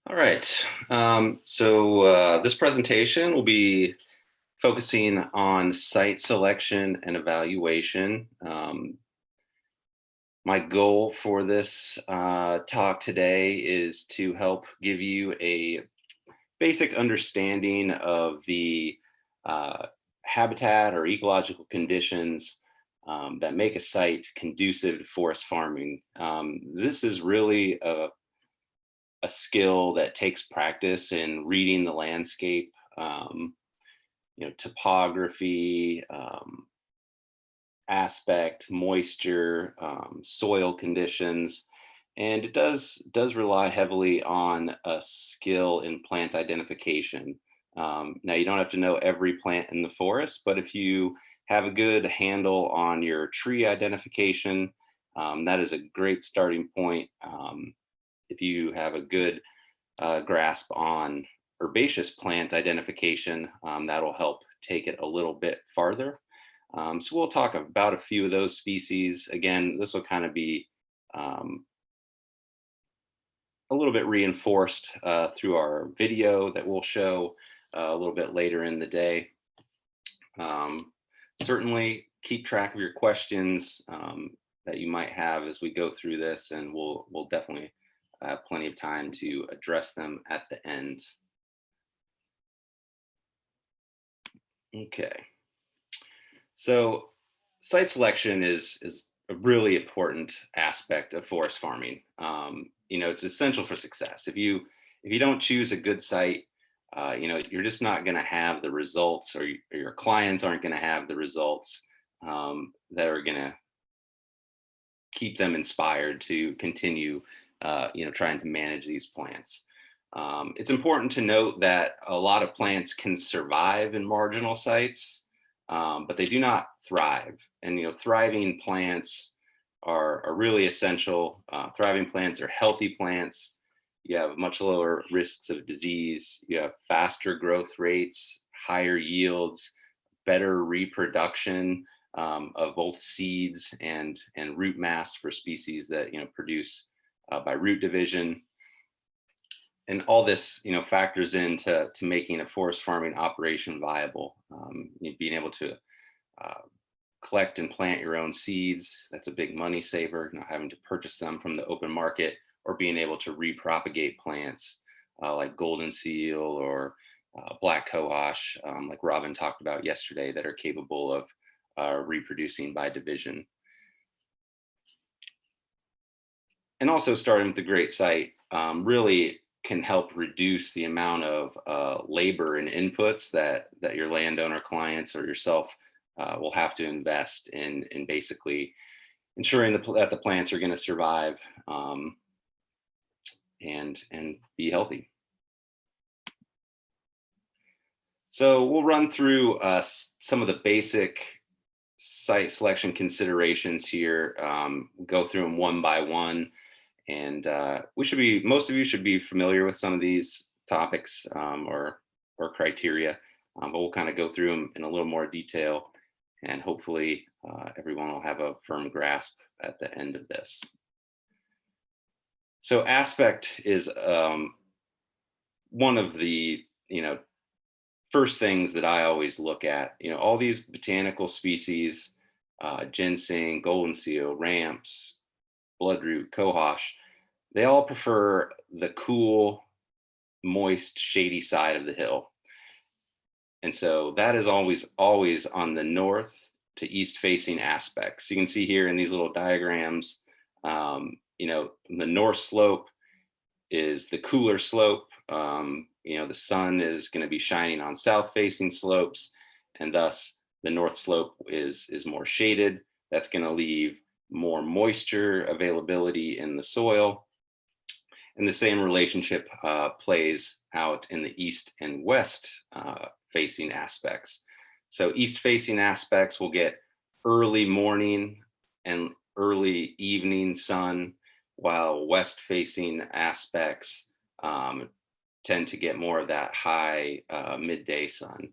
All right. This presentation will be focusing on site selection and evaluation. My goal for this talk today is to help give you a basic understanding of the uh, habitat or ecological conditions that make a site conducive to forest farming. This is really a skill that takes practice in reading the landscape, topography, aspect, moisture, soil conditions, and it does rely heavily on a skill in plant identification. Now, you don't have to know every plant in the forest, but if you have a good handle on your tree identification, that is a great starting point. If you have a good grasp on herbaceous plant identification, that'll help take it a little bit farther. So we'll talk about a few of those species. Again, this will kind of be um, a little bit reinforced through our video that we'll show a little bit later in the day. Um, Certainly keep track of your questions that you might have as we go through this, and we'll definitely have plenty of time to address them at the end. Okay. So site selection is a really important aspect of forest farming. It's essential for success. If you don't choose a good site, you're just not going to have the results, or your clients aren't going to have the results that are going to keep them inspired to continue, trying to manage these plants. It's important to note that a lot of plants can survive in marginal sites, but they do not thrive. And thriving plants are really essential. Thriving plants are healthy plants. You have much lower risks of disease. You have faster growth rates, higher yields, better reproduction of both seeds and root mass for species that produce by root division. And all this factors into making a forest farming operation viable. Being able to uh, collect and plant your own seeds, that's a big money saver, not having to purchase them from the open market, or being able to repropagate plants like golden seal or black cohosh, like Robin talked about yesterday, that are capable of reproducing by division. And also, starting with the great site really can help reduce the amount of labor and inputs that your landowner clients or yourself will have to invest in basically ensuring that the plants are going to survive and be healthy. So we'll run through some of the basic site selection considerations here, go through them one by one. And most of you should be familiar with some of these topics or criteria, but we'll kind of go through them in a little more detail, and hopefully everyone will have a firm grasp at the end of this. So aspect is one of the first things that I always look at. All these botanical species, ginseng, golden seal, ramps, bloodroot, cohosh, they all prefer the cool, moist, shady side of the hill. And so that is always on the north to east facing aspects. You can see here in these little diagrams, the north slope is the cooler slope. The sun is going to be shining on south facing slopes, and thus the north slope is more shaded. That's going to leave more moisture availability in the soil. And the same relationship plays out in the east and west facing aspects. So east facing aspects will get early morning and early evening sun, while west facing aspects tend to get more of that high midday sun.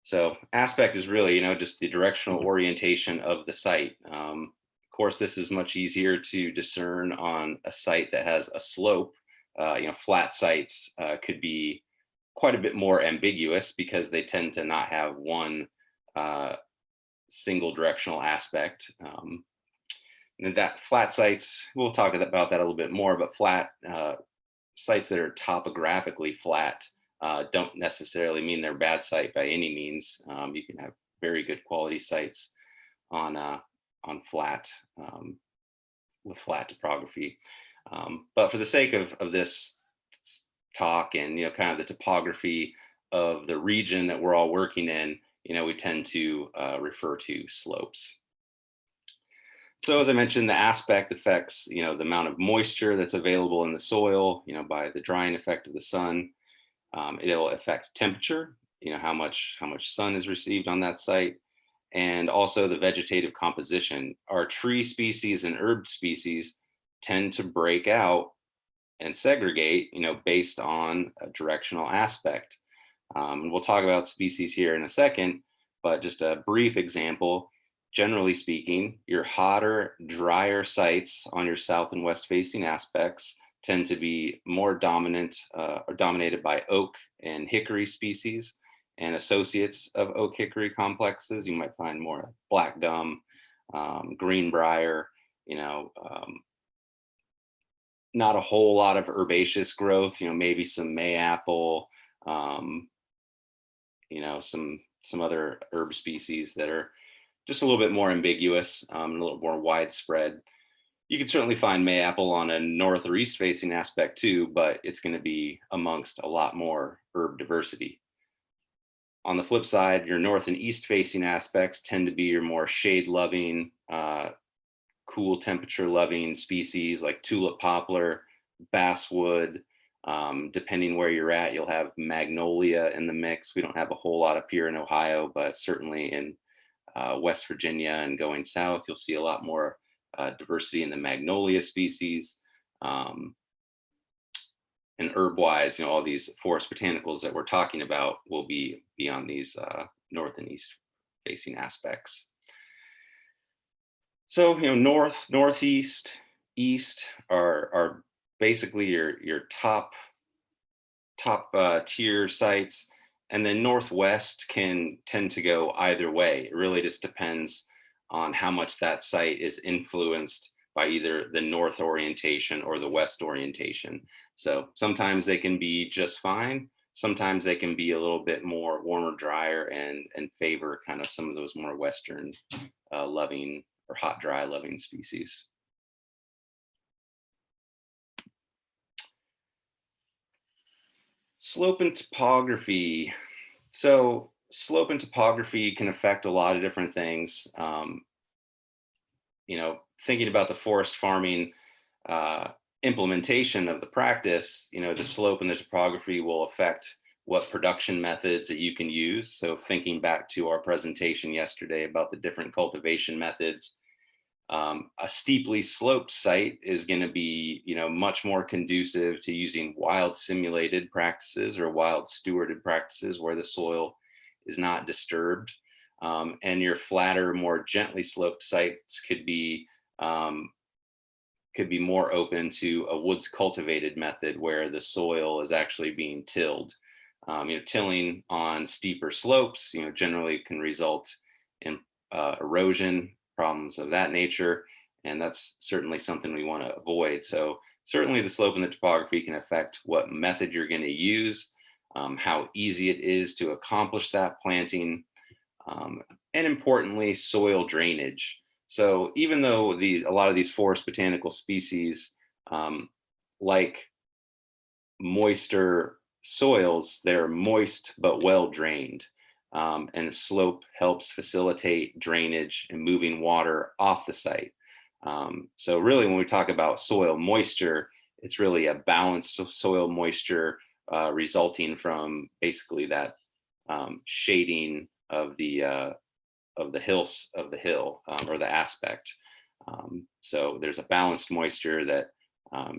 So aspect is really, just the directional orientation of the site. Of course, this is much easier to discern on a site that has a slope, Flat sites could be quite a bit more ambiguous because they tend to not have one uh, single directional aspect. And that flat sites, we'll talk about that a little bit more, but flat sites that are topographically flat don't necessarily mean they're bad site by any means. You can have very good quality sites on flat with flat topography. But for the sake of this talk and kind of the topography of the region that we're all working in, we tend to refer to slopes. So as I mentioned, the aspect affects, the amount of moisture that's available in the soil, by the drying effect of the sun. It'll affect temperature, how much sun is received on that site, and also the vegetative composition. Our tree species and herb species tend to break out and segregate, based on a directional aspect. And we'll talk about species here in a second, but just a brief example. Generally speaking, your hotter, drier sites on your south and west facing aspects tend to be more dominant or dominated by oak and hickory species and associates of oak hickory complexes. You might find more black gum, greenbrier, not a whole lot of herbaceous growth, maybe some mayapple, some other herb species that are just a little bit more ambiguous, and a little more widespread. You can certainly find mayapple on a north or east facing aspect too, but it's going to be amongst a lot more herb diversity. On the flip side, your north and east facing aspects tend to be your more shade loving, cool temperature loving species like tulip poplar, basswood. Depending where you're at, you'll have magnolia in the mix. We don't have a whole lot up here in Ohio, but certainly in West Virginia and going south, you'll see a lot more diversity in the magnolia species. And herb-wise, all these forest botanicals that we're talking about will be on these north and east facing aspects. So, north, northeast, east are basically your top tier sites, and then northwest can tend to go either way. It really just depends on how much that site is influenced by either the north orientation or the west orientation. So sometimes they can be just fine. Sometimes they can be a little bit more warmer, drier, and favor kind of some of those more western loving or hot, dry loving species. Slope and topography. So slope and topography can affect a lot of different things. Thinking about the forest farming implementation of the practice, the slope and the topography will affect what production methods that you can use. So thinking back to our presentation yesterday about the different cultivation methods, a steeply sloped site is going to be, much more conducive to using wild simulated practices or wild stewarded practices where the soil is not disturbed. And your flatter, more gently sloped sites could be more open to a woods cultivated method where the soil is actually being tilled. Tilling on steeper slopes, generally can result in erosion, problems of that nature, and that's certainly something we want to avoid. So certainly the slope and the topography can affect what method you're going to use, how easy it is to accomplish that planting, and importantly, soil drainage. So even though a lot of these forest botanical species like moister soils, they're moist but well drained. And the slope helps facilitate drainage and moving water off the site. So really, when we talk about soil moisture, it's really a balanced soil moisture resulting from basically that shading of the hill or the aspect. So there's a balanced moisture that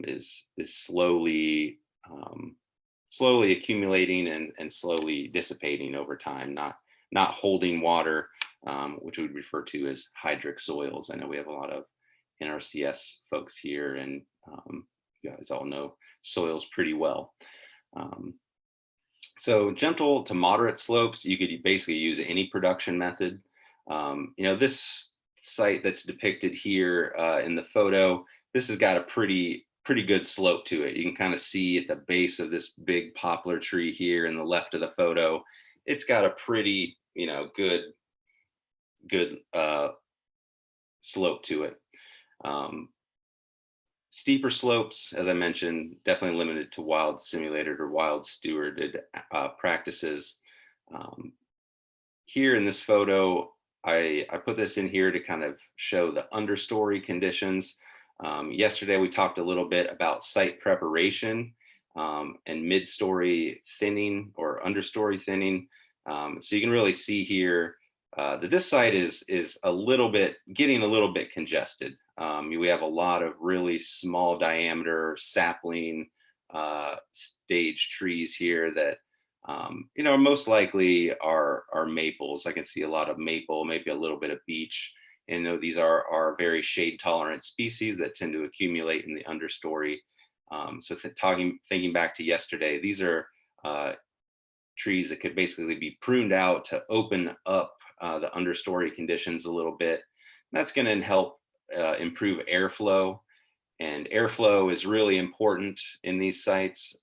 is slowly accumulating and slowly dissipating over time, not holding water, which we would refer to as hydric soils. I know we have a lot of NRCS folks here, and You guys all know soils pretty well. Um, so gentle to moderate slopes, you could basically use any production method. This site that's depicted here in the photo, this has got a pretty good slope to it. You can kind of see at the base of this big poplar tree here in the left of the photo, it's got a pretty, good slope to it. Um, Steeper slopes, as I mentioned, definitely limited to wild simulated or wild stewarded practices. Um, Here in this photo, I put this in here to kind of show the understory conditions. Yesterday, we talked a little bit about site preparation and mid-story thinning or understory thinning. So you can really see here that this site is getting a little bit congested. We have a lot of really small diameter sapling stage trees here that most likely are maples. I can see a lot of maple, maybe a little bit of beech. And these are very shade tolerant species that tend to accumulate in the understory. So thinking back to yesterday, these are trees that could basically be pruned out to open up the understory conditions a little bit. That's going to help improve airflow. And airflow is really important in these sites.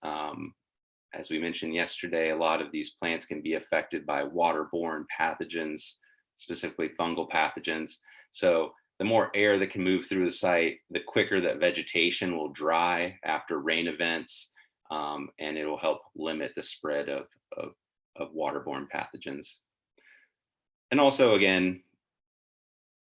As we mentioned yesterday, a lot of these plants can be affected by waterborne pathogens, specifically fungal pathogens. So the more air that can move through the site, the quicker that vegetation will dry after rain events, and it will help limit the spread of waterborne pathogens. And also, again,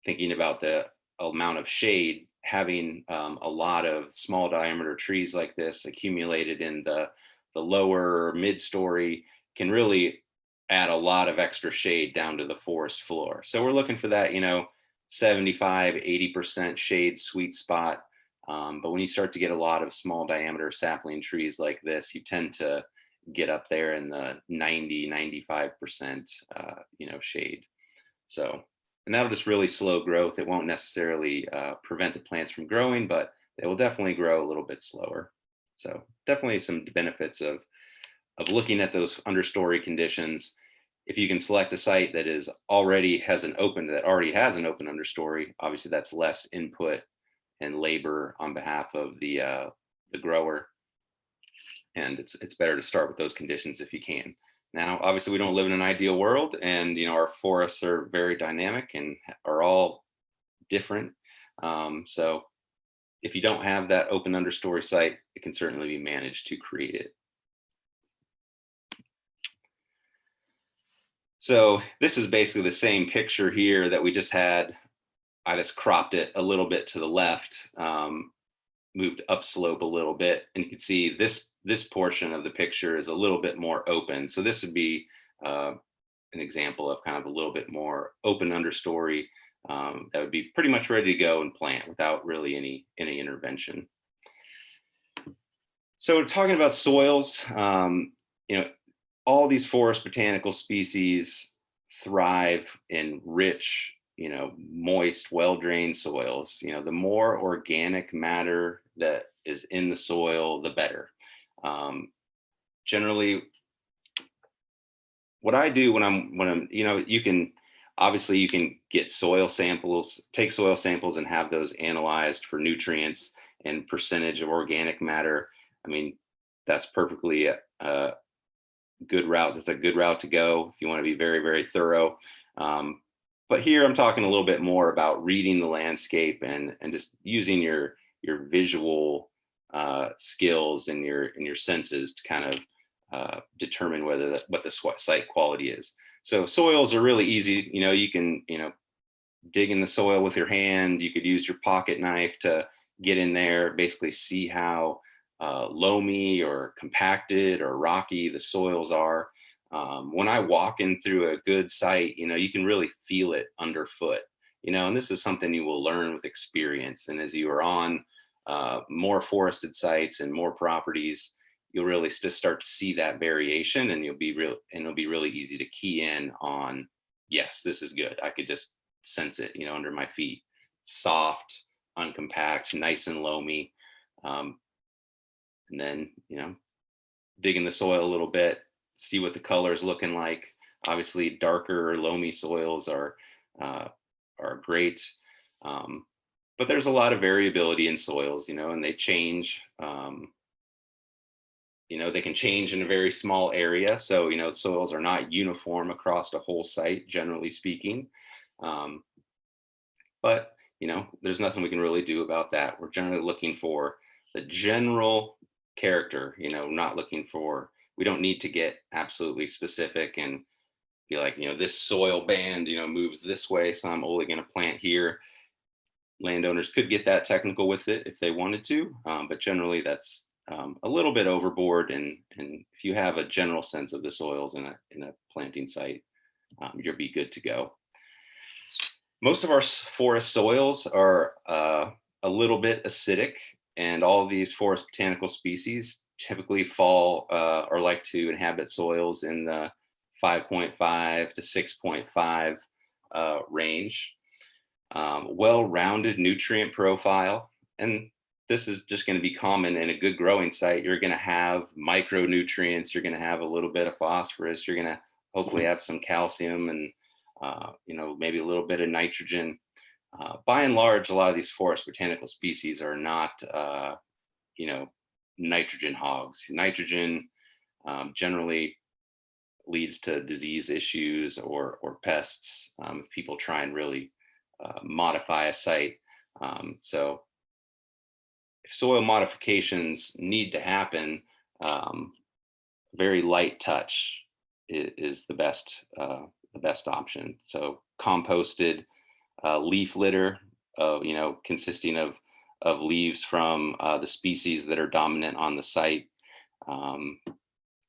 thinking about the amount of shade, having a lot of small diameter trees like this accumulated in the lower mid-story can really add a lot of extra shade down to the forest floor. So we're looking for that, 75, 80% shade sweet spot. But when you start to get a lot of small diameter sapling trees like this, you tend to get up there in the 90, 95%, shade. So, and that'll just really slow growth. It won't necessarily prevent the plants from growing, but they will definitely grow a little bit slower. So definitely some benefits of looking at those understory conditions. If you can select a site that already has an open understory, obviously that's less input and labor on behalf of the grower, and it's better to start with those conditions if you can. Now, obviously, we don't live in an ideal world, and our forests are very dynamic and are all different. So if you don't have that open understory site, it can certainly be managed to create it. So this is basically the same picture here that we just had. I just cropped it a little bit to the left, moved upslope a little bit, and you can see this portion of the picture is a little bit more open. So this would be an example of kind of a little bit more open understory that would be pretty much ready to go and plant without really any intervention. So we're talking about soils. All these forest botanical species thrive in rich, moist, well-drained soils. The more organic matter that is in the soil, the better. Generally, what I do when I'm, you can get soil samples, take soil samples and have those analyzed for nutrients and percentage of organic matter. I mean, that's perfectly good route. That's a good route to go if you want to be very, very thorough. But here I'm talking a little bit more about reading the landscape and just using your visual skills and your senses to kind of determine what the site quality is. So soils are really easy. You can dig in the soil with your hand. You could use your pocket knife to get in there, basically see how loamy or compacted or rocky the soils are. When I walk in through a good site, you can really feel it underfoot, and this is something you will learn with experience. And as you are on more forested sites and more properties, you'll really just start to see that variation, and it'll be really easy to key in on, yes, this is good. I could just sense it, under my feet. Soft, uncompact, nice and loamy. and then, dig in the soil a little bit, see what the color is looking like. Obviously, darker or loamy soils uh, are great, um, but there's a lot of variability in soils, and they change. They can change in a very small area, so soils are not uniform across the whole site, generally speaking. Um, but there's nothing we can really do about that. We're generally looking for the general character, not looking for, we don't need to get absolutely specific and be like, this soil band, moves this way, so I'm only going to plant here. Landowners could get that technical with it if they wanted to, but generally that's a little bit overboard. And if you have a general sense of the soils in a planting site, you'll be good to go. Most of our forest soils are a little bit acidic, and all of these forest botanical species typically fall or like to inhabit soils in the 5.5 to 6.5 range. Well-rounded nutrient profile, and this is just going to be common in a good growing site. You're going to have micronutrients, you're going to have a little bit of phosphorus, you're going to hopefully have some calcium, and maybe a little bit of nitrogen. By and large, a lot of these forest botanical species are not nitrogen hogs. Nitrogen generally leads to disease issues or pests if people try and really modify a site. So if soil modifications need to happen, very light touch is the best option. So composted leaf litter, consisting of leaves from the species that are dominant on the site.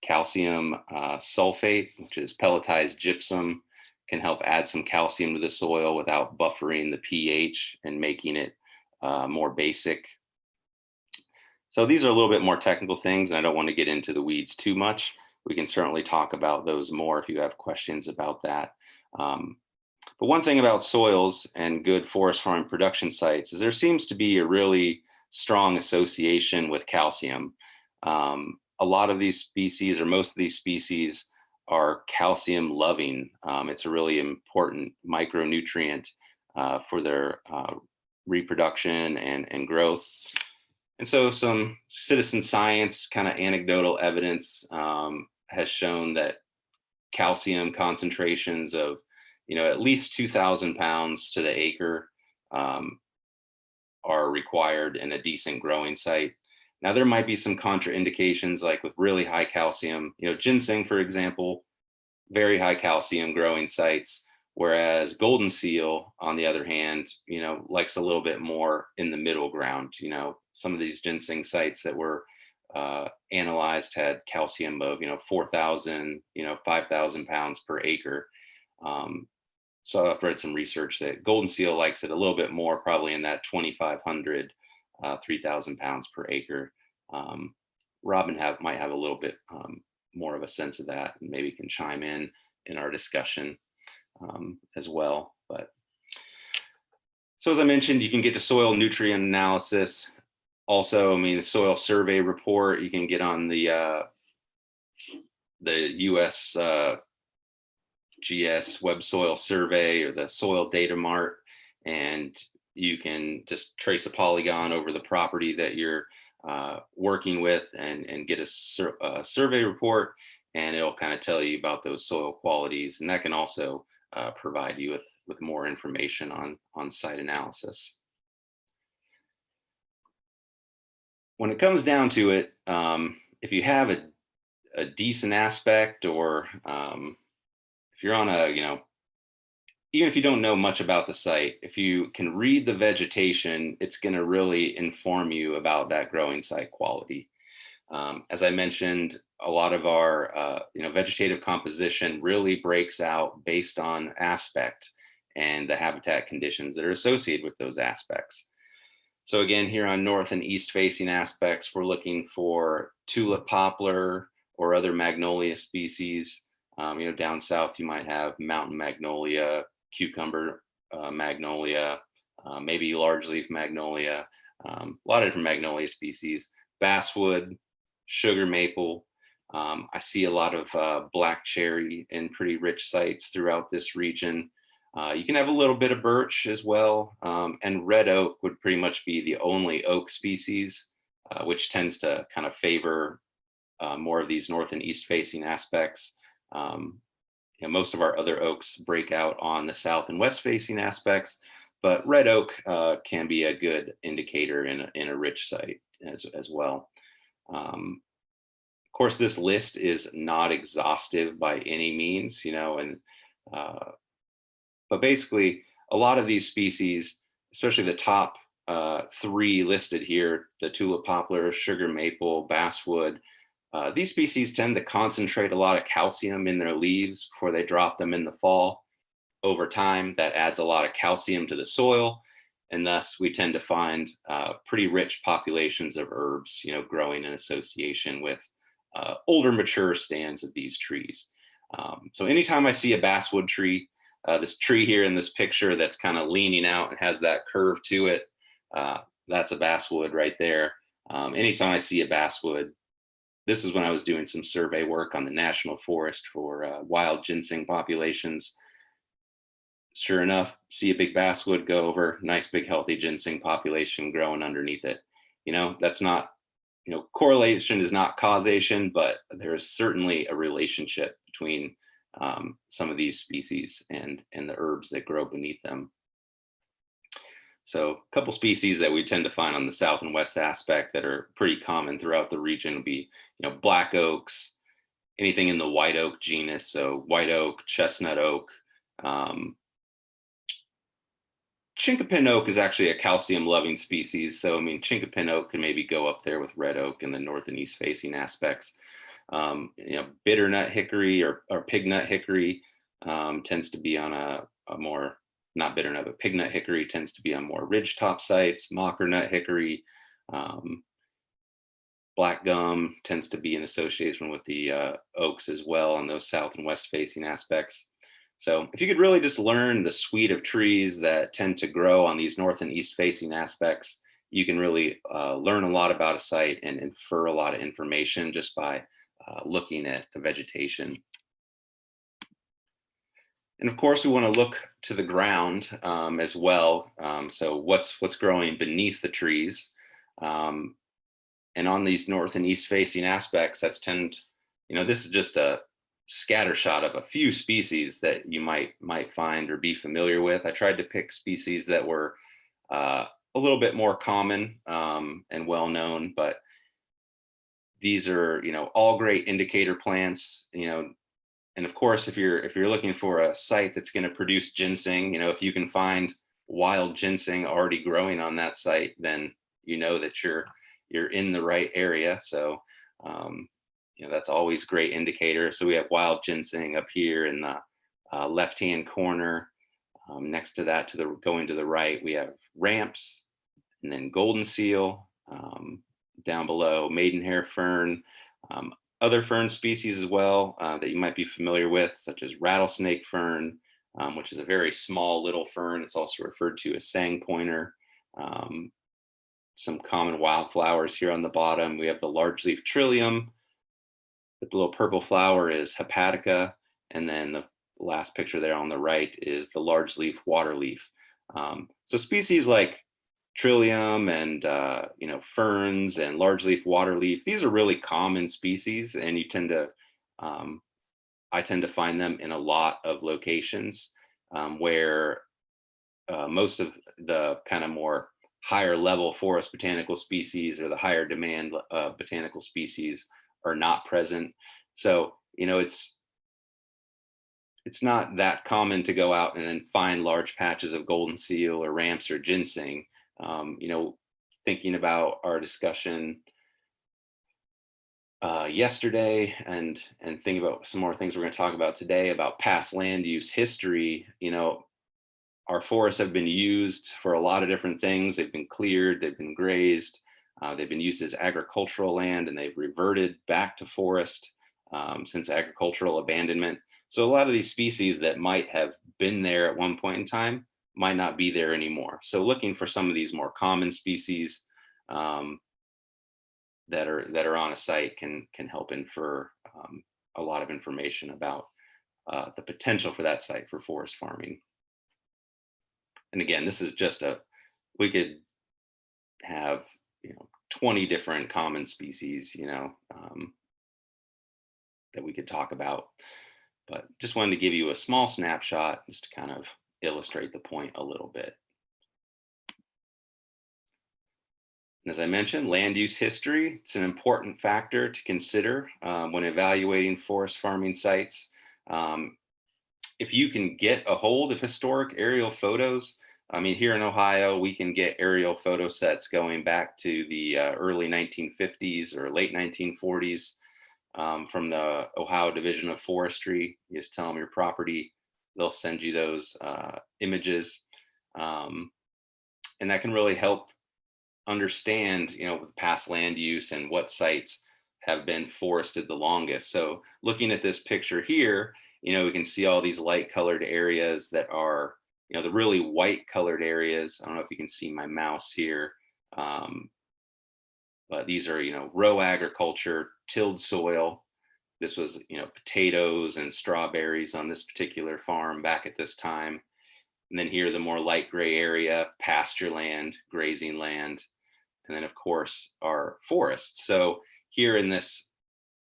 Calcium sulfate, which is pelletized gypsum, can help add some calcium to the soil without buffering the pH and making it more basic. So these are a little bit more technical things, and I don't want to get into the weeds too much. We can certainly talk about those more if you have questions about that. But one thing about soils and good forest farm production sites is there seems to be a really strong association with calcium. A lot of these species, or most of these species, are calcium loving. It's a really important micronutrient for their reproduction and growth. And so some citizen science kind of anecdotal evidence has shown that calcium concentrations of at least 2,000 pounds to the acre are required in a decent growing site. Now, there might be some contraindications, like with really high calcium, ginseng, for example, very high calcium growing sites, whereas golden seal, on the other hand, likes a little bit more in the middle ground. Some of these ginseng sites that were analyzed had calcium of 4,000, 5,000 pounds per acre. So I've read some research that golden seal likes it a little bit more, probably in that 2,500, 3,000 pounds per acre. Robin might have a little bit more of a sense of that, and maybe can chime in our discussion as well. But so as I mentioned, you can get to soil nutrient analysis. Also, the soil survey report you can get on the US GS Web Soil Survey or the Soil Data Mart, and you can just trace a polygon over the property that you're working with and get a survey report, and it'll kind of tell you about those soil qualities, and that can also provide you with more information on site analysis. When it comes down to it, if you have a decent aspect, or if you're on even if you don't know much about the site, if you can read the vegetation, it's going to really inform you about that growing site quality. As I mentioned, a lot of our vegetative composition really breaks out based on aspect and the habitat conditions that are associated with those aspects. So again, here on north and east facing aspects, we're looking for tulip poplar or other magnolia species. Down south, you might have mountain magnolia, cucumber magnolia, maybe large leaf magnolia, a lot of different magnolia species, basswood, sugar maple. I see a lot of black cherry in pretty rich sites throughout this region. You can have a little bit of birch as well, and red oak would pretty much be the only oak species, which tends to kind of favor more of these north and east facing aspects. Um, Most of our other oaks break out on the south and west facing aspects, but red oak can be a good indicator in a rich site as well. Of course, this list is not exhaustive by any means, and uh, but basically, a lot of these species, especially the top three listed here, the tulip poplar, sugar maple, basswood, these species tend to concentrate a lot of calcium in their leaves before they drop them in the fall. Over time, that adds a lot of calcium to the soil, and thus we tend to find pretty rich populations of herbs, growing in association with older mature stands of these trees. So anytime I see a basswood tree, this tree here in this picture that's kind of leaning out and has that curve to it, uh, that's a basswood right there. Anytime I see a basswood, this is when I was doing some survey work on the national forest for wild ginseng populations. Sure enough, see a big basswood go over, nice big healthy ginseng population growing underneath it. That's not, correlation is not causation, but there is certainly a relationship between some of these species and the herbs that grow beneath them. So a couple species that we tend to find on the south and west aspect that are pretty common throughout the region would be, black oaks, anything in the white oak genus. So white oak, chestnut oak. Chinkapin oak is actually a calcium loving species. So, I mean, chinkapin oak can maybe go up there with red oak in the north and east facing aspects. Bitternut hickory or pignut hickory tends to be on a more, not bitternut, but pignut hickory tends to be on more ridgetop sites. Mockernut hickory, black gum tends to be in association with the oaks as well on those south and west facing aspects. So if you could really just learn the suite of trees that tend to grow on these north and east facing aspects, you can really learn a lot about a site and infer a lot of information just by looking at the vegetation. And of course, we want to look to the ground as well. So what's growing beneath the trees, and on these north and east facing aspects, this is just a scatter shot of a few species that you might find or be familiar with. I tried to pick species that were a little bit more common and well known, but these are all great indicator plants. And of course, if you're looking for a site that's going to produce ginseng, if you can find wild ginseng already growing on that site, then that you're in the right area. So that's always a great indicator. So we have wild ginseng up here in the left-hand corner. Next to that, going to the right, we have ramps, and then golden seal. Down below, maidenhair fern, other fern species as well that you might be familiar with, such as rattlesnake fern, which is a very small little fern. It's also referred to as sang pointer. Some common wildflowers here on the bottom. We have the large leaf trillium. The little purple flower is hepatica, and then the last picture there on the right is the large leaf waterleaf. So species like trillium and ferns and large leaf waterleaf, these are really common species, and I tend to find them in a lot of locations where most of the kind of more higher level forest botanical species or the higher demand botanical species are not present. So, it's not that common to go out and then find large patches of golden seal or ramps or ginseng. Thinking about our discussion yesterday and thinking about some more things we're going to talk about today about past land use history, our forests have been used for a lot of different things. They've been cleared, they've been grazed, they've been used as agricultural land, and they've reverted back to forest since agricultural abandonment. So a lot of these species that might have been there at one point in time might not be there anymore. So looking for some of these more common species that are on a site can help infer a lot of information about the potential for that site for forest farming. And again, this is just we could have 20 different common species that we could talk about, but just wanted to give you a small snapshot just to kind of illustrate the point a little bit. And as I mentioned, land use history, it's an important factor to consider when evaluating forest farming sites. Um, if you can get a hold of historic aerial photos, I mean, here in Ohio, we can get aerial photo sets going back to the early 1950s or late 1940s from the Ohio Division of Forestry. You just tell them your property, they'll send you those images. And that can really help understand, past land use and what sites have been forested the longest. So looking at this picture here, we can see all these light colored areas that are, the really white colored areas. I don't know if you can see my mouse here. But these are, row agriculture, tilled soil. This was, potatoes and strawberries on this particular farm back at this time. And then here, the more light gray area, pasture land, grazing land. And then of course our forests. So here in this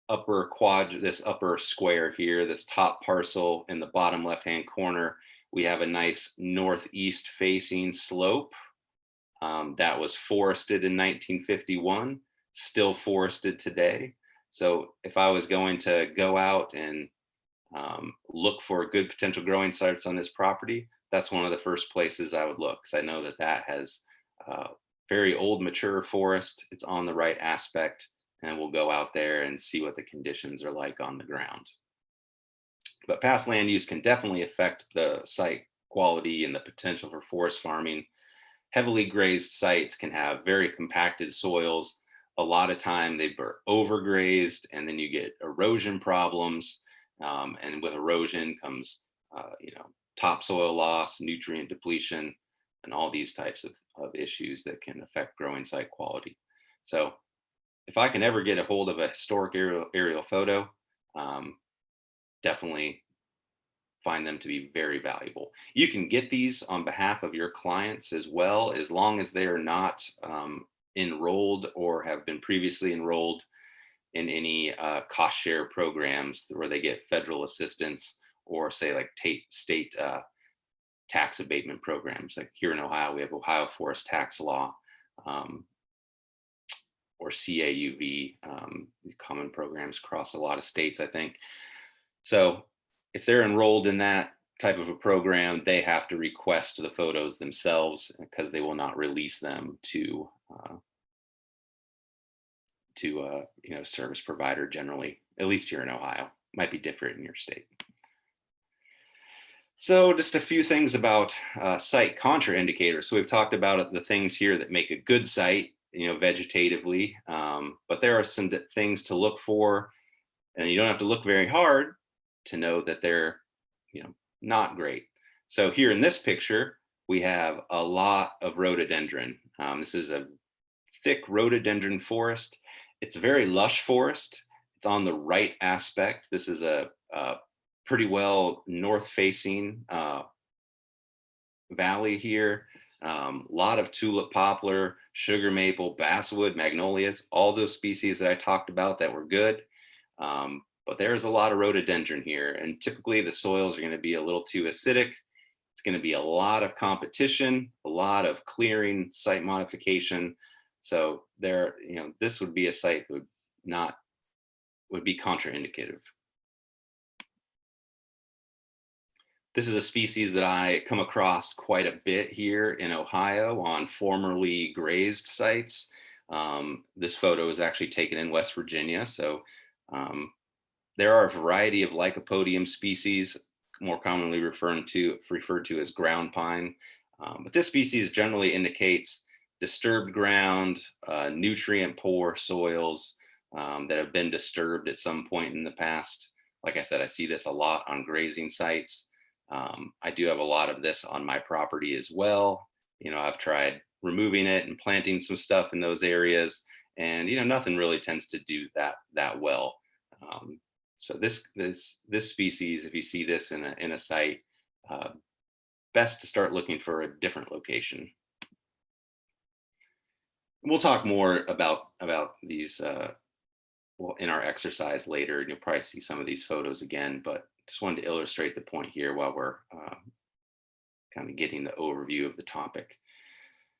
upper square here, this top parcel in the bottom left-hand corner, we have a nice northeast facing slope that was forested in 1951, still forested today. So if I was going to go out and look for good potential growing sites on this property, that's one of the first places I would look, because I know that has very old, mature forest. It's on the right aspect, and we'll go out there and see what the conditions are like on the ground. But past land use can definitely affect the site quality and the potential for forest farming. Heavily grazed sites can have very compacted soils. A lot of time they're overgrazed, and then you get erosion problems. And with erosion comes, topsoil loss, nutrient depletion, and all these types of issues that can affect growing site quality. So if I can ever get a hold of a historic aerial photo, definitely find them to be very valuable. You can get these on behalf of your clients as well, as long as they are not enrolled or have been previously enrolled in any cost share programs where they get federal assistance, or say like state tax abatement programs. Like here in Ohio, we have Ohio Forest Tax Law, or CAUV, common programs across a lot of states, I think. So if they're enrolled in that type of a program, they have to request the photos themselves, because they will not release them to service provider generally, at least here in Ohio. Might be different in your state. So just a few things about site contraindicators. So we've talked about the things here that make a good site, vegetatively, but there are some things to look for, and you don't have to look very hard to know that they're, not great. So here in this picture, we have a lot of rhododendron. This is a thick rhododendron forest. It's a very lush forest. It's on the right aspect. This is a pretty well north-facing valley here. A lot of tulip poplar, sugar maple, basswood, magnolias, all those species that I talked about that were good. But there's a lot of rhododendron here, and typically the soils are going to be a little too acidic. It's going to be a lot of competition, a lot of clearing, site modification. So this would be a site that would be contraindicative. This is a species that I come across quite a bit here in Ohio on formerly grazed sites. This photo is actually taken in West Virginia. So there are a variety of Lycopodium species, more commonly referred to as ground pine. But this species generally indicates disturbed ground, nutrient poor soils that have been disturbed at some point in the past. Like I said, I see this a lot on grazing sites. I do have a lot of this on my property as well. I've tried removing it and planting some stuff in those areas, and nothing really tends to do that well. So this species, if you see this in a site, uh, best to start looking for a different location. We'll talk more about these well, in our exercise later. You'll probably see some of these photos again, but just wanted to illustrate the point here while we're kind of getting the overview of the topic.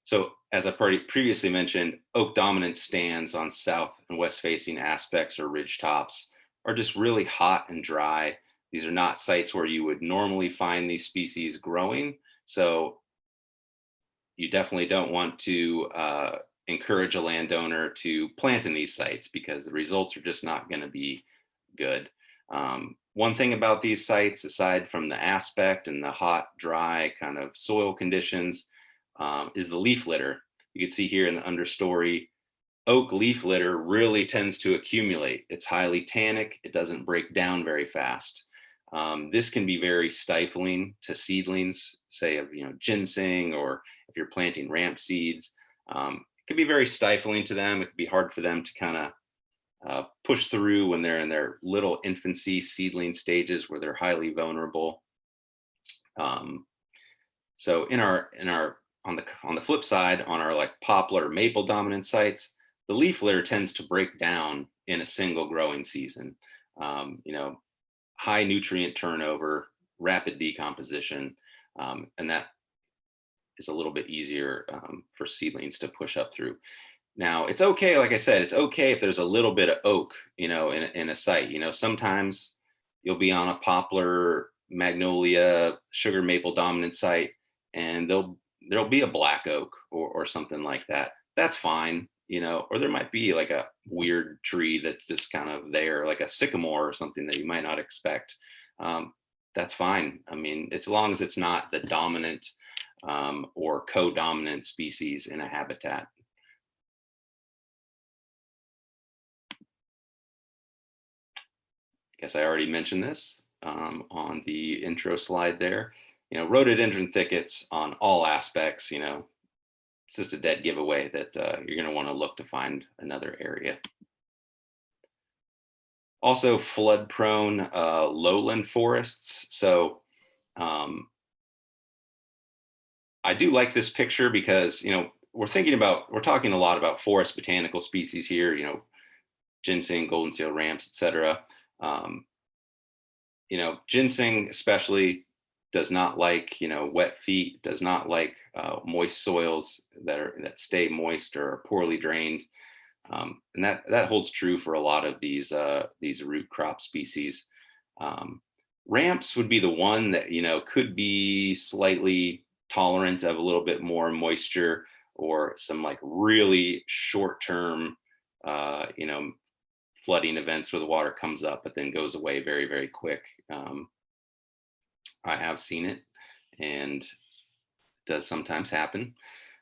So as I previously mentioned, oak dominant stands on south and west facing aspects or ridge tops are just really hot and dry. These are not sites where you would normally find these species growing. So you definitely don't want to encourage a landowner to plant in these sites because the results are just not going to be good. One thing about these sites, aside from the aspect and the hot, dry kind of soil conditions, is the leaf litter. You can see here in the understory, oak leaf litter really tends to accumulate. It's highly tannic. It doesn't break down very fast. This can be very stifling to seedlings, say of ginseng, or if you're planting ramp seeds. It can be very stifling to them. It can be hard for them to kind of push through when they're in their little infancy seedling stages where they're highly vulnerable. So on the flip side, on our like poplar or maple dominant sites, the leaf litter tends to break down in a single growing season. High nutrient turnover, rapid decomposition, and that is a little bit easier for seedlings to push up through. Now, it's okay, like I said, it's okay if there's a little bit of oak, in a site. Sometimes you'll be on a poplar, magnolia, sugar maple dominant site, and there'll be a black oak or something like that. That's fine, or there might be like a weird tree that's just kind of there, like a sycamore or something that you might not expect. That's fine. I mean, it's as long as it's not the dominant or co-dominant species in a habitat. Guess I already mentioned this on the intro slide there. Rhododendron thickets on all aspects, it's just a dead giveaway that you're going to want to look to find another area. Also flood prone lowland forests. So I do like this picture because, we're talking a lot about forest botanical species here, ginseng, golden seal ramps, etc. Ginseng especially does not like, wet feet, does not like moist soils that stay moist or are poorly drained. And that holds true for a lot of these root crop species. Ramps would be the one that, could be slightly tolerant of a little bit more moisture or some like really short-term, flooding events where the water comes up but then goes away very, very quick. I have seen it, and it does sometimes happen.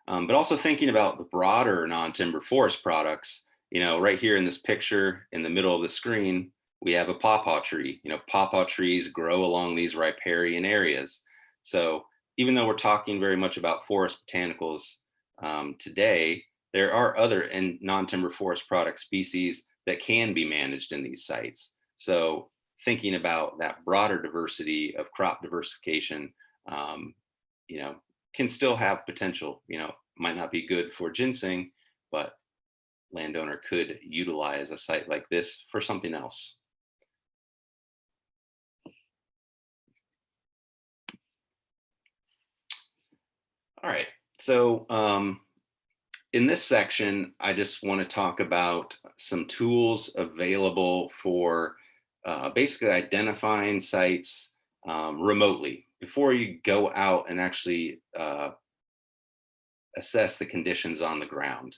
But also thinking about the broader non-timber forest products, right here in this picture in the middle of the screen, we have a pawpaw tree. Pawpaw trees grow along these riparian areas. So even though we're talking very much about forest botanicals today, there are other non-timber forest product species that can be managed in these sites. So thinking about that broader diversity of crop diversification, can still have potential. Might not be good for ginseng, but landowner could utilize a site like this for something else. All right, so in this section, I just want to talk about some tools available for basically identifying sites remotely before you go out and actually assess the conditions on the ground.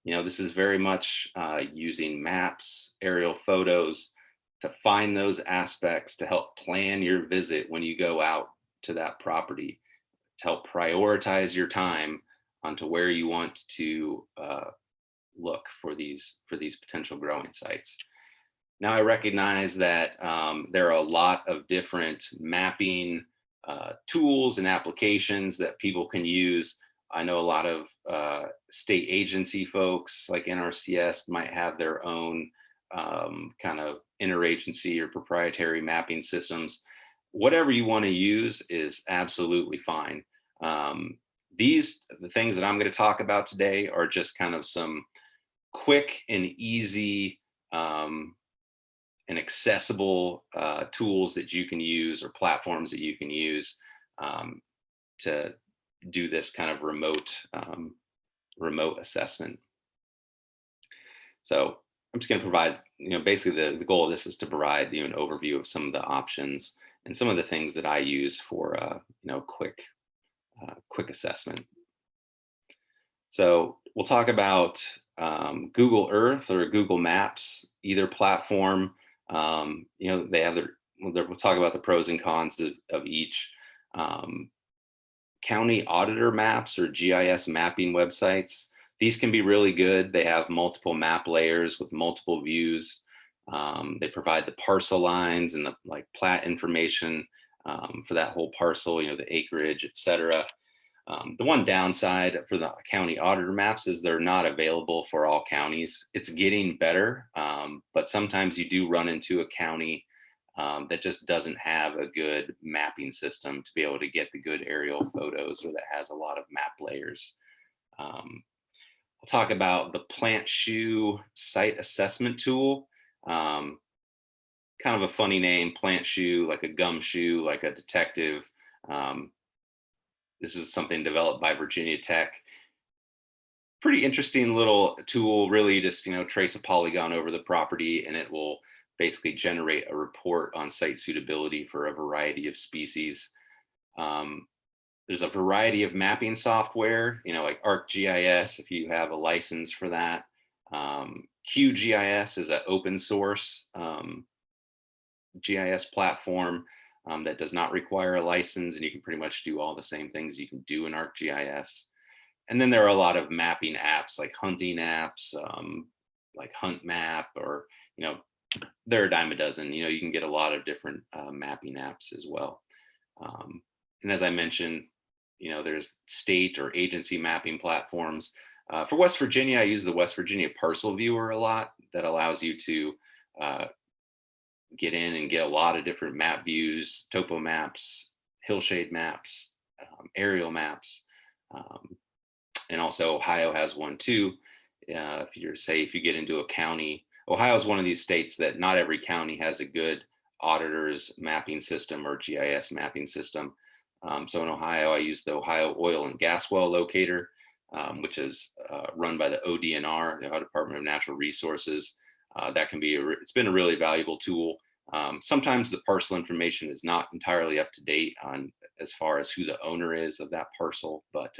This is very much using maps, aerial photos to find those aspects to help plan your visit when you go out to that property, to help prioritize your time onto where you want to look for these potential growing sites. Now, I recognize that there are a lot of different mapping tools and applications that people can use. I know a lot of state agency folks like NRCS might have their own kind of interagency or proprietary mapping systems. Whatever you want to use is absolutely fine. Um, the things that I'm going to talk about today are just kind of some quick and easy and accessible tools that you can use or platforms that you can use um, to do this kind of remote assessment. So I'm just going to provide, basically the goal of this is to provide an overview of some of the options and some of the things that I use for quick assessment. So we'll talk about Google Earth or Google Maps, either platform. They have we'll talk about the pros and cons of each. Um, County auditor maps or GIS mapping websites. These can be really good. They have multiple map layers with multiple views. They provide the parcel lines and the plat information for that whole parcel, the acreage, et cetera. The one downside for the county auditor maps is they're not available for all counties. It's getting better, but sometimes you do run into a county that just doesn't have a good mapping system to be able to get the good aerial photos, or that has a lot of map layers. I'll talk about the Plant Shoe site assessment tool. Kind of a funny name, Plant Shoe, like a gumshoe, like a detective. This is something developed by Virginia Tech. Pretty interesting little tool, really just, trace a polygon over the property and it will basically generate a report on site suitability for a variety of species. There's a variety of mapping software, like ArcGIS, if you have a license for that. QGIS is an open source GIS platform that does not require a license, and you can pretty much do all the same things you can do in ArcGIS. And then there are a lot of mapping apps, like hunting apps, like Hunt Map, or there are a dime a dozen. You can get a lot of different mapping apps as well. And as I mentioned, there's state or agency mapping platforms. For West Virginia, I use the West Virginia Parcel Viewer a lot. That allows you to get in and get a lot of different map views, topo maps, hillshade maps, aerial maps. And also Ohio has one too. If you get into a county, Ohio is one of these states that not every county has a good auditor's mapping system or GIS mapping system. So in Ohio, I use the Ohio Oil and Gas Well Locator, which is run by the ODNR, the Ohio Department of Natural Resources. It's been a really valuable tool. Sometimes the parcel information is not entirely up to date on as far as who the owner is of that parcel, but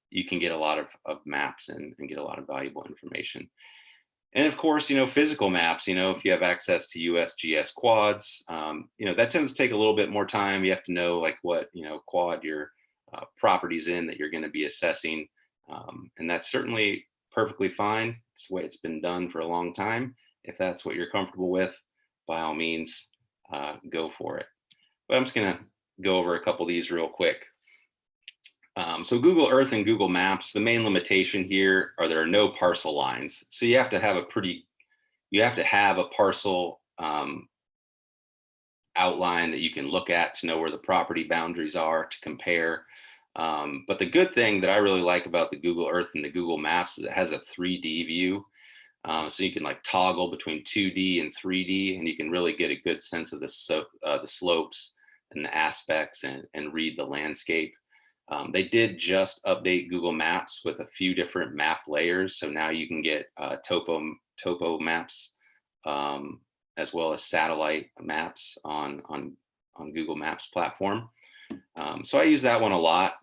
you can get a lot of maps and get a lot of valuable information. And of course, physical maps, if you have access to USGS quads, that tends to take a little bit more time. You have to know what, quad your property's in that you're going to be assessing. And that's certainly perfectly fine. It's the way it's been done for a long time. If that's what you're comfortable with, by all means, go for it. But I'm just going to go over a couple of these real quick. So Google Earth and Google Maps, the main limitation here are there are no parcel lines. So you have to have a parcel outline that you can look at to know where the property boundaries are to compare. But the good thing that I really like about the Google Earth and the Google Maps is it has a 3D view. So you can toggle between 2D and 3D, and you can really get a good sense of the slopes and the aspects and read the landscape. They did just update Google Maps with a few different map layers. So now you can get topo maps as well as satellite maps on Google Maps platform. So I use that one a lot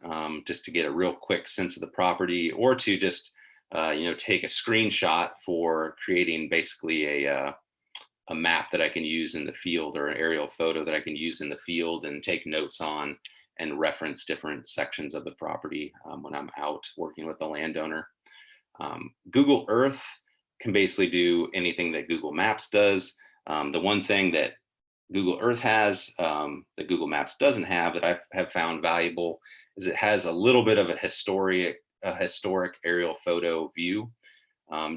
just to get a real quick sense of the property, or to just take a screenshot for creating basically a map that I can use in the field, or an aerial photo that I can use in the field and take notes on and reference different sections of the property when I'm out working with the landowner. Google Earth can basically do anything that Google Maps does. The one thing that Google Earth has, that Google Maps doesn't have, that I have found valuable, is it has a little bit of a historic aerial photo view.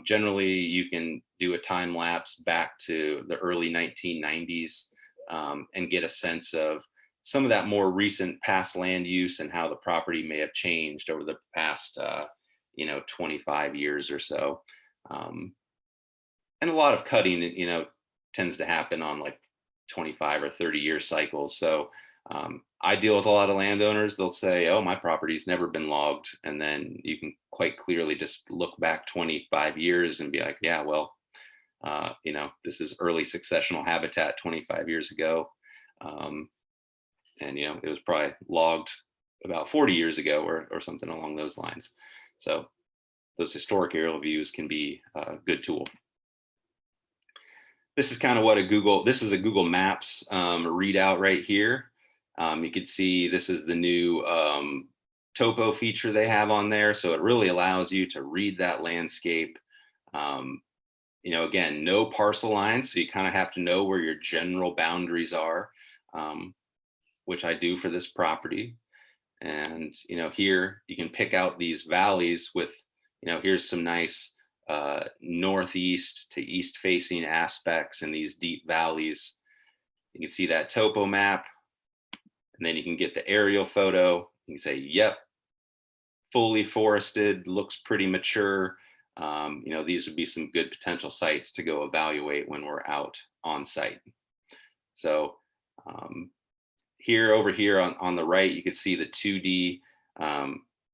Generally, you can do a time lapse back to the early 1990s, and get a sense of some of that more recent past land use and how the property may have changed over the past, 25 years or so. Um, and a lot of cutting, tends to happen on like 25 or 30-year cycles. So I deal with a lot of landowners. They'll say, "Oh, my property's never been logged," and then you can quite clearly just look back 25 years and be like, "Yeah, well, this is early successional habitat 25 years ago, um, and it was probably logged about 40 years ago, or something along those lines." So those historic aerial views can be a good tool. This is kind of what this is a Google Maps readout right here. You could see this is the new topo feature they have on there. So it really allows you to read that landscape. Um, again, no parcel lines. So you kind of have to know where your general boundaries are, um, which I do for this property. And, here you can pick out these valleys with, here's some nice northeast to east facing aspects in these deep valleys. You can see that topo map, and then you can get the aerial photo. You can say, "Yep, fully forested, looks pretty mature." These would be some good potential sites to go evaluate when we're out on site. So over here on the right, you can see the 2D.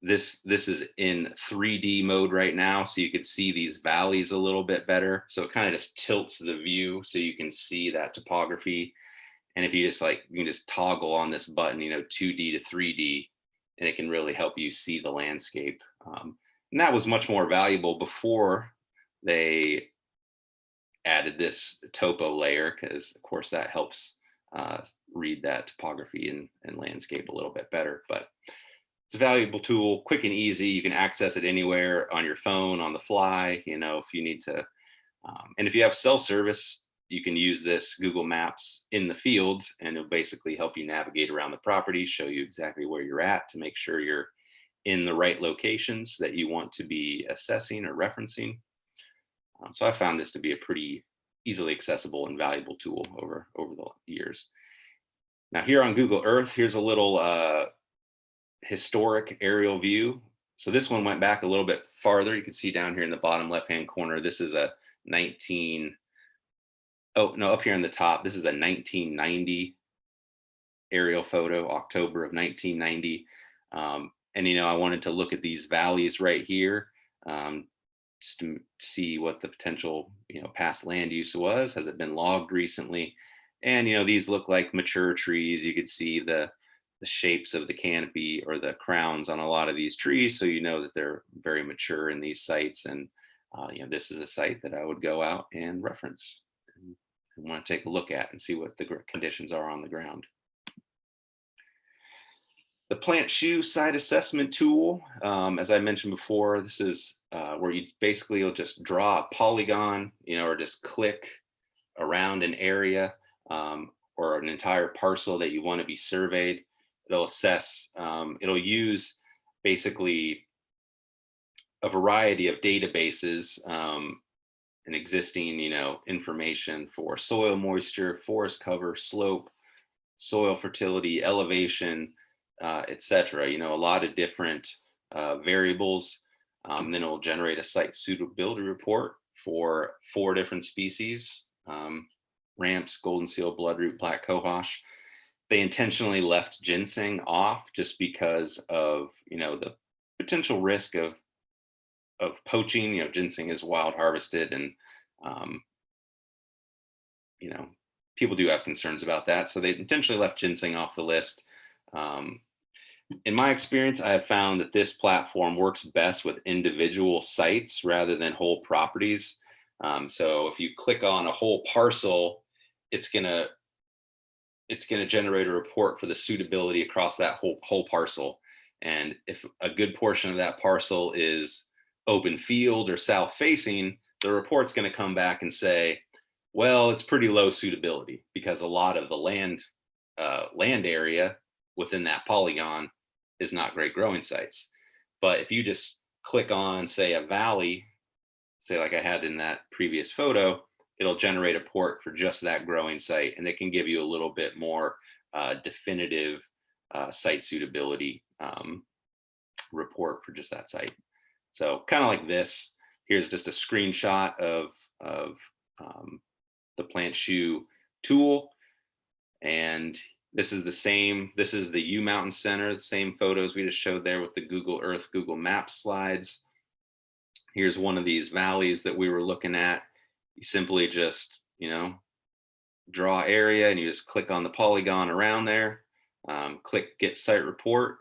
This is in 3D mode right now, so you could see these valleys a little bit better. So it kind of just tilts the view so you can see that topography. And if you can just toggle on this button, 2D to 3D, and it can really help you see the landscape. And that was much more valuable before they added this topo layer, because of course that helps read that topography and landscape a little bit better. But it's a valuable tool, quick and easy. You can access it anywhere on your phone, on the fly, if you need to. And if you have cell service, you can use this Google Maps in the field, and it'll basically help you navigate around the property, show you exactly where you're at to make sure you're in the right locations that you want to be assessing or referencing. So I found this to be a pretty easily accessible and valuable tool over the years. Now here on Google Earth, here's a little historic aerial view. So this one went back a little bit farther. You can see down here in the bottom left-hand corner, this is a up here on the top, this is a 1990 aerial photo, October of 1990. And I wanted to look at these valleys right here, just to see what the potential past land use was. Has it been logged recently? And these look like mature trees. You could see the shapes of the canopy or the crowns on a lot of these trees, so that they're very mature in these sites. And this is a site that I would go out and reference and want to take a look at and see what the conditions are on the ground. The plant shoe site assessment tool, as I mentioned before, this is where you basically will just draw a polygon, or just click around an area, or an entire parcel that you want to be surveyed. It'll assess, it'll use basically a variety of databases and existing, information for soil moisture, forest cover, slope, soil fertility, elevation, etc. A lot of different variables. Then it will generate a site suitability report for 4 different species: ramps, golden seal, bloodroot, black cohosh. They intentionally left ginseng off just because of the potential risk of poaching. Ginseng is wild harvested, and people do have concerns about that, so they intentionally left ginseng off the list. In my experience, I have found that this platform works best with individual sites rather than whole properties. So if you click on a whole parcel, it's gonna generate a report for the suitability across that whole parcel. And if a good portion of that parcel is open field or south facing, the report's going to come back and say, Well, it's pretty low suitability because a lot of the land area within that polygon is not great growing sites. But if you just click on, say, a valley, say like I had in that previous photo, it'll generate a port for just that growing site, and it can give you a little bit more definitive site suitability report for just that site. So kind of like this. Here's just a screenshot of um, the plant shoe tool, and this is the same. This is the U Mountain Center, the same photos we just showed there with the Google Earth, Google Maps slides. Here's one of these valleys that we were looking at. You simply just, draw area and you just click on the polygon around there, click get site report,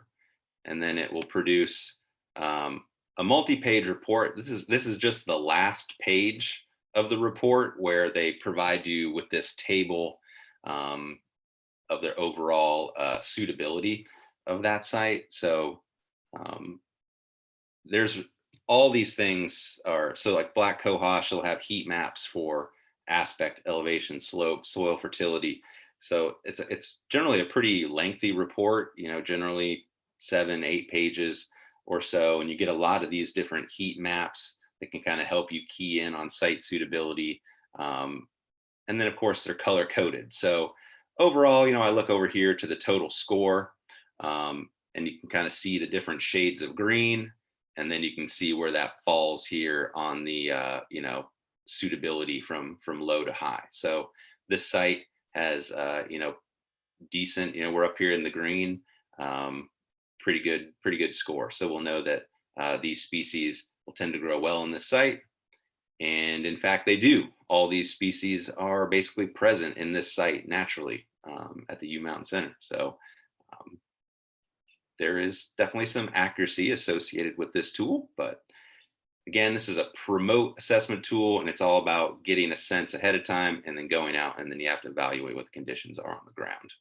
and then it will produce a multi-page report. This is just the last page of the report where they provide you with this table of their overall suitability of that site. So um, there's all these things are so like Black Cohosh will have heat maps for aspect, elevation, slope, soil fertility. So it's generally a pretty lengthy report, generally 7-8 pages or so, and you get a lot of these different heat maps that can kind of help you key in on site suitability. And then of course they're color coded. So overall, I look over here to the total score, and you can kind of see the different shades of green, and then you can see where that falls here on the suitability from low to high. So this site has decent, we're up here in the green, pretty good score. So we'll know that these species will tend to grow well in this site. And in fact, they do. All these species are basically present in this site naturally at the U Mountain Center. So there is definitely some accuracy associated with this tool, but again, this is a promote assessment tool, and it's all about getting a sense ahead of time and then going out, and then you have to evaluate what the conditions are on the ground.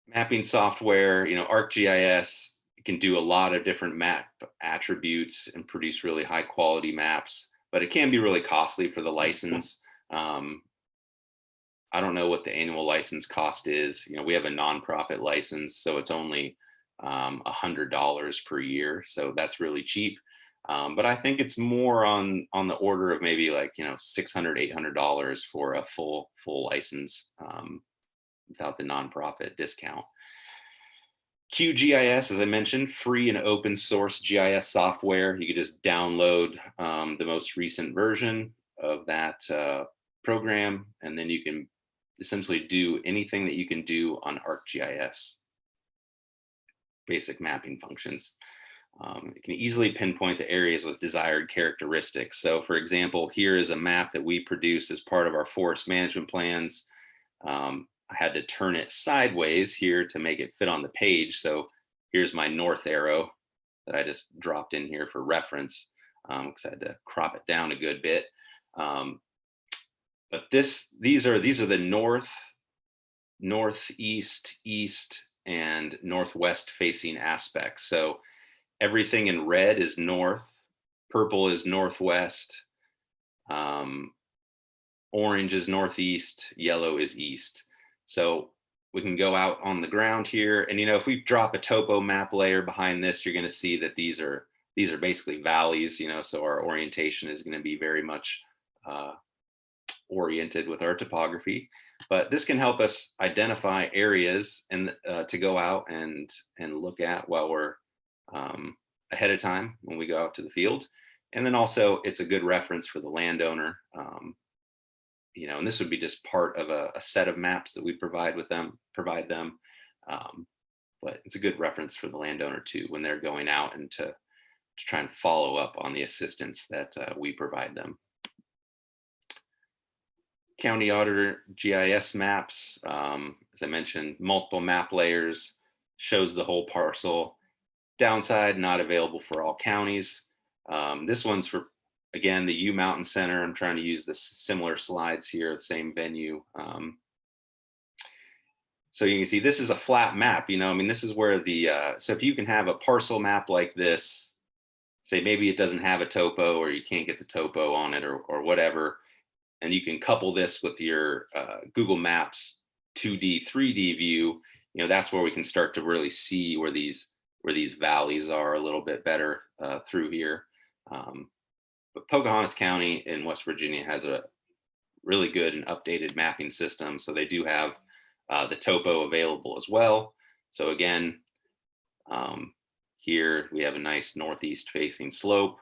Mapping software, ArcGIS can do a lot of different map attributes and produce really high quality maps, but it can be really costly for the license. I don't know what the annual license cost is. We have a nonprofit license, so it's only $100 per year. So that's really cheap. But I think it's more on the order of maybe like, $600-$800 for a full license without the nonprofit discount. QGIS, as I mentioned, free and open source GIS software. You can just download the most recent version of that program, and then you can essentially do anything that you can do on ArcGIS, basic mapping functions. It can easily pinpoint the areas with desired characteristics. So for example, here is a map that we produce as part of our forest management plans. I had to turn it sideways here to make it fit on the page. So here's my north arrow that I just dropped in here for reference, because I had to crop it down a good bit. But these are the north, northeast, east, and northwest facing aspects. So everything in red is north, purple is northwest, orange is northeast, yellow is east. So we can go out on the ground here, and if we drop a topo map layer behind this, you're going to see that these are basically valleys. So our orientation is going to be very much oriented with our topography, but this can help us identify areas and to go out and look at while we're ahead of time when we go out to the field. And then also it's a good reference for the landowner, and this would be just part of a set of maps that we provide them, but it's a good reference for the landowner too when they're going out and to try and follow up on the assistance that we provide them. County Auditor GIS maps, as I mentioned, multiple map layers, shows the whole parcel. Downside, not available for all counties. This one's for, again, the U Mountain Center. I'm trying to use the similar slides here, the same venue. So you can see this is a flat map, this is where so if you can have a parcel map like this, say maybe it doesn't have a topo or you can't get the topo on it or whatever, and you can couple this with your Google Maps 2D, 3D view, that's where we can start to really see where these valleys are a little bit better through here. But Pocahontas County in West Virginia has a really good and updated mapping system. So they do have the topo available as well. So again, here we have a nice northeast facing slope,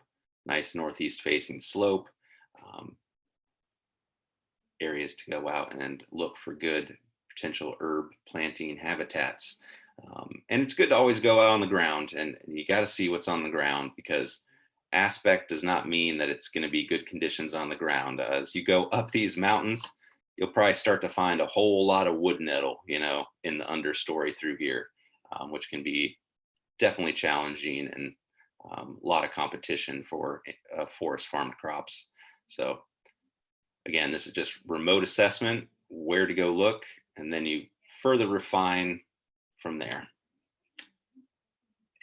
areas to go out and look for good potential herb planting habitats. And it's good to always go out on the ground, and you got to see what's on the ground, because aspect does not mean that it's going to be good conditions on the ground. As you go up these mountains, you'll probably start to find a whole lot of wood nettle, in the understory through here, which can be definitely challenging, and a lot of competition for forest farmed crops. So again, this is just remote assessment, where to go look, and then you further refine from there.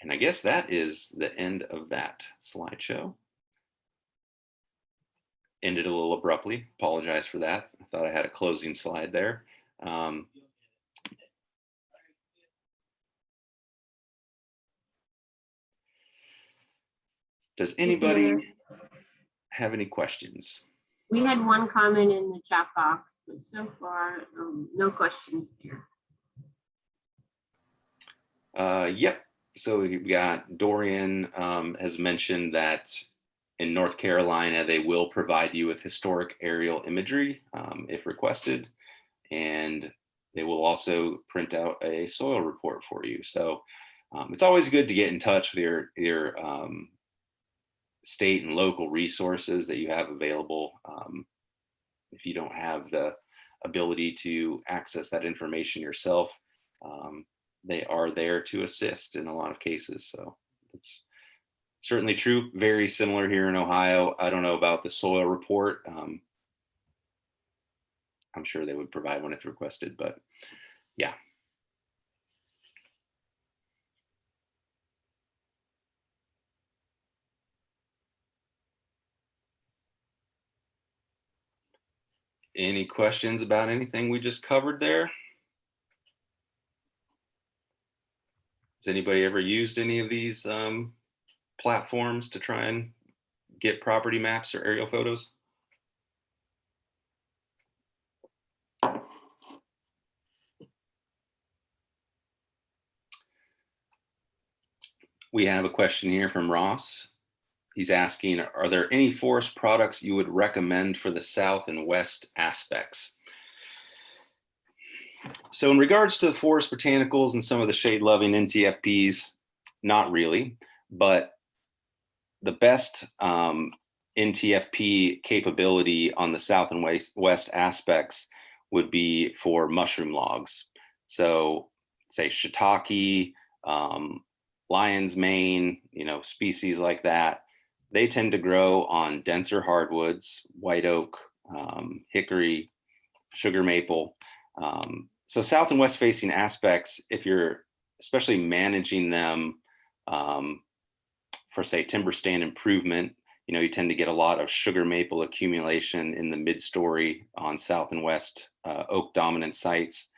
And I guess that is the end of that slideshow. Ended a little abruptly. Apologize for that. I thought I had a closing slide there. Does anybody have any questions? We had one comment in the chat box, but so far, no questions here. Yep. So we got Dorian has mentioned that in North Carolina, they will provide you with historic aerial imagery if requested, and they will also print out a soil report for you. So it's always good to get in touch with your state and local resources that you have available. If you don't have the ability to access that information yourself, they are there to assist in a lot of cases. So it's certainly true. Very similar here in Ohio. I don't know about the soil report. I'm sure they would provide one if requested, but yeah. Any questions about anything we just covered there? Has anybody ever used any of these platforms to try and get property maps or aerial photos? We have a question here from Ross. He's asking, are there any forest products you would recommend for the south and west aspects? So in regards to the forest botanicals and some of the shade-loving NTFPs, not really, but the best NTFP capability on the south and west aspects would be for mushroom logs. So say shiitake, lion's mane, species like that. They tend to grow on denser hardwoods, white oak, hickory, sugar maple. So south and west facing aspects, if you're especially managing them for say timber stand improvement, you tend to get a lot of sugar maple accumulation in the mid-story on south and west oak dominant sites.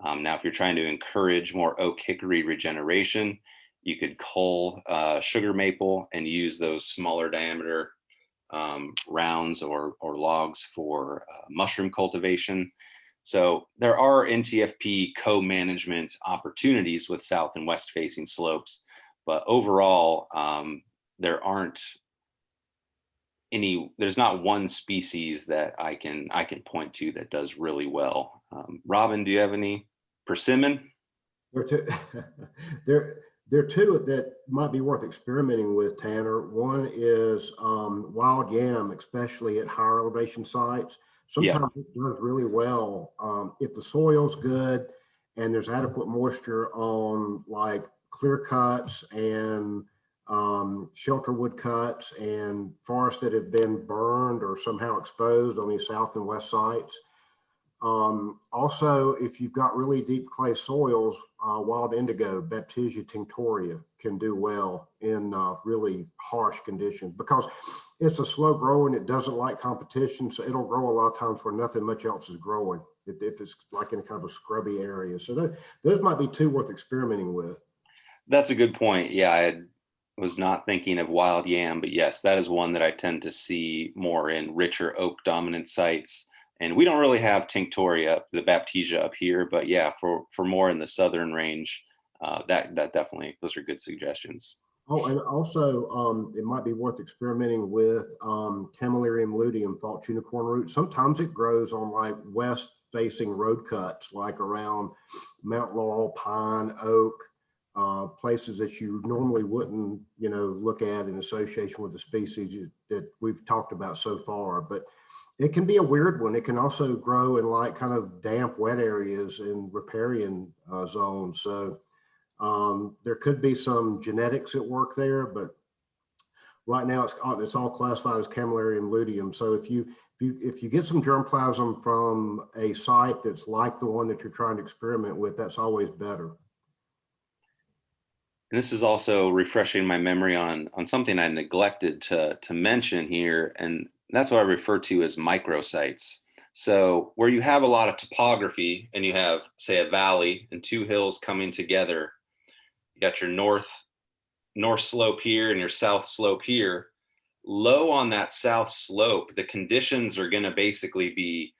Now, if you're trying to encourage more oak hickory regeneration, you could cull sugar maple and use those smaller diameter rounds or logs for mushroom cultivation. So there are NTFP co-management opportunities with south and west facing slopes, but overall, there aren't any, there's not one species that I can point to that does really well. Robin, do you have any persimmon? There are two that might be worth experimenting with, Tanner. One is wild yam, especially at higher elevation sites. Sometimes it does really well if the soil's good and there's adequate moisture on like clear cuts and shelter wood cuts and forests that have been burned or somehow exposed on these south and west sites. Also, if you've got really deep clay soils, wild indigo, Baptisia tinctoria, can do well in really harsh conditions because it's a slow grower and it doesn't like competition. So it'll grow a lot of times where nothing much else is growing if it's like in a kind of a scrubby area. So those might be two worth experimenting with. That's a good point. Yeah, was not thinking of wild yam, but yes, that is one that I tend to see more in richer oak dominant sites. And we don't really have tinctoria, the Baptisia up here, but yeah, for more in the southern range, that definitely, those are good suggestions. Oh, and also it might be worth experimenting with Camelarium luteum, false unicorn root. Sometimes it grows on like west facing road cuts, like around Mount Laurel, Pine, Oak, places that you normally wouldn't, look at in association with the species that we've talked about so far. But it can be a weird one. It can also grow in like kind of damp, wet areas in riparian zones. So there could be some genetics at work there, but right now it's all classified as Camelarium luteum. So if you get some germplasm from a site that's like the one that you're trying to experiment with, that's always better. And this is also refreshing my memory on something I neglected to mention here, and that's what I refer to as microsites. So where you have a lot of topography and you have, say, a valley and two hills coming together, you got your north slope here and your south slope here. Low on that south slope, the conditions are going to basically be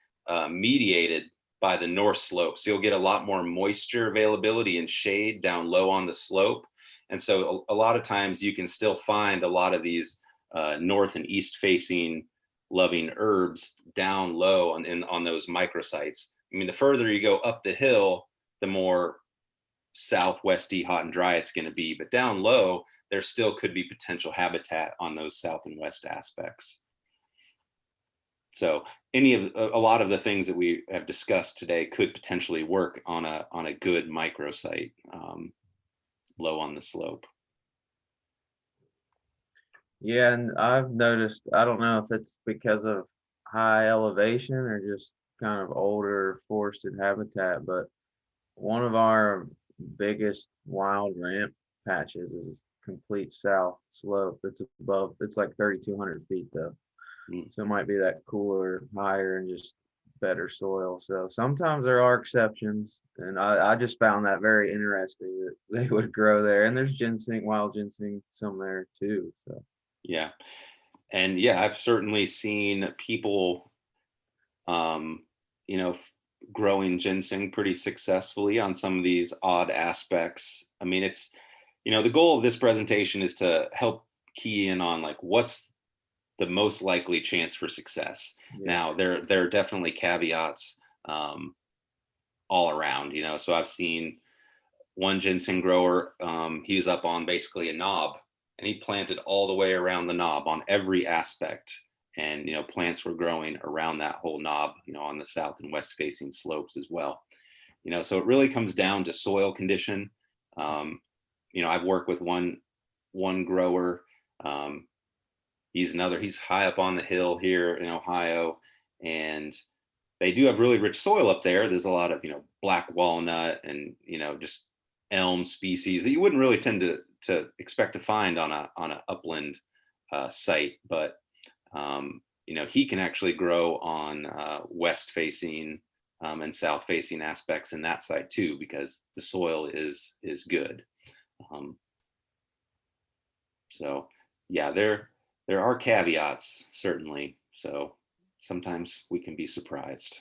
mediated by the north slope. So you'll get a lot more moisture availability and shade down low on the slope. And so a lot of times you can still find a lot of these north and east facing loving herbs down low on those microsites. I mean, the further you go up the hill, the more southwesty, hot and dry it's going to be. But down low, there still could be potential habitat on those south and west aspects. So a lot of the things that we have discussed today could potentially work on a good microsite low on the slope. Yeah, and I've noticed, I don't know if it's because of high elevation or just kind of older forested habitat, but one of our biggest wild ramp patches is complete south slope. It's like 3,200 feet though. So it might be that cooler, higher, and just better soil. So sometimes there are exceptions, and I just found that very interesting that they would grow there. And there's ginseng, wild ginseng, some there too. So yeah, and yeah, I've certainly seen people, growing ginseng pretty successfully on some of these odd aspects. I mean, it's, the goal of this presentation is to help key in on like what's the most likely chance for success. Yeah. Now, there are definitely caveats all around, so I've seen one ginseng grower, he was up on basically a knob and he planted all the way around the knob on every aspect. And, plants were growing around that whole knob, on the south and west facing slopes as well. So it really comes down to soil condition. I've worked with one grower. He's high up on the hill here in Ohio, and they do have really rich soil up there. There's a lot of, black walnut and, just elm species that you wouldn't really tend to expect to find on a upland site. But, he can actually grow on west facing and south facing aspects in that site too, because the soil is good. So yeah, there are caveats, certainly. So sometimes we can be surprised.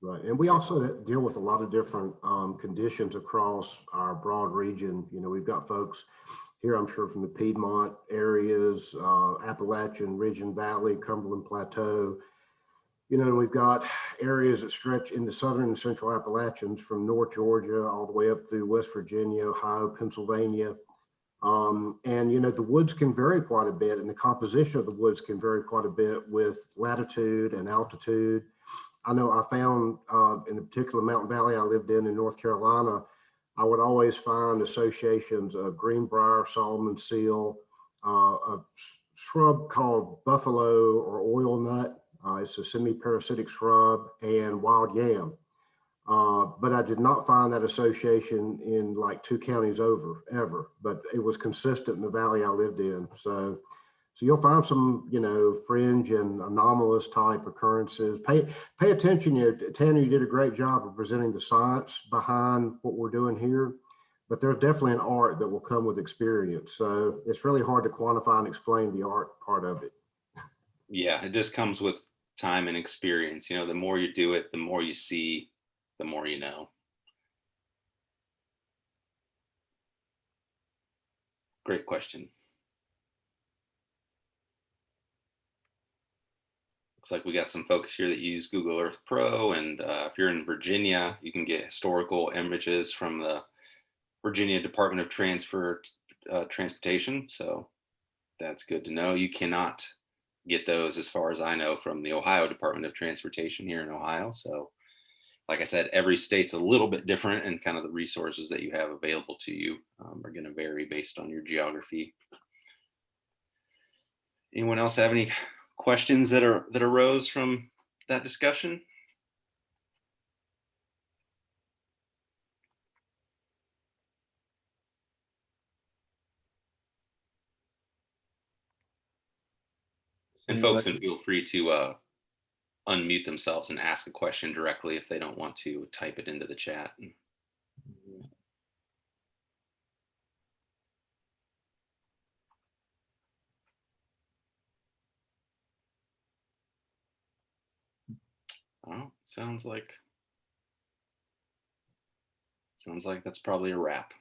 Right. And we also deal with a lot of different conditions across our broad region. We've got folks here, I'm sure, from the Piedmont areas, Appalachian Ridge and Valley, Cumberland Plateau. And we've got areas that stretch into southern and central Appalachians from North Georgia all the way up through West Virginia, Ohio, Pennsylvania. And, the woods can vary quite a bit, and the composition of the woods can vary quite a bit with latitude and altitude. I know I found in a particular mountain valley I lived in North Carolina, I would always find associations of greenbrier, Solomon seal, a shrub called buffalo or oil nut. It's a semi-parasitic shrub and wild yam. But I did not find that association in like 2 counties over ever, but it was consistent in the valley I lived in. So you'll find some, fringe and anomalous type occurrences. Pay attention here. Tanner, you did a great job of presenting the science behind what we're doing here, but there's definitely an art that will come with experience. So it's really hard to quantify and explain the art part of it. Yeah, it just comes with time and experience. The more you do it, the more you see, the more you know. Great question. Looks like we got some folks here that use Google Earth Pro, and if you're in Virginia, you can get historical images from the Virginia Department of Transportation. So that's good to know. You cannot get those, as far as I know, from the Ohio Department of Transportation here in Ohio. So like I said, every state's a little bit different, and kind of the resources that you have available to you are going to vary based on your geography. Anyone else have any questions that arose from that discussion? And folks can feel free to unmute themselves and ask a question directly if they don't want to type it into the chat. Oh, sounds like that's probably a wrap.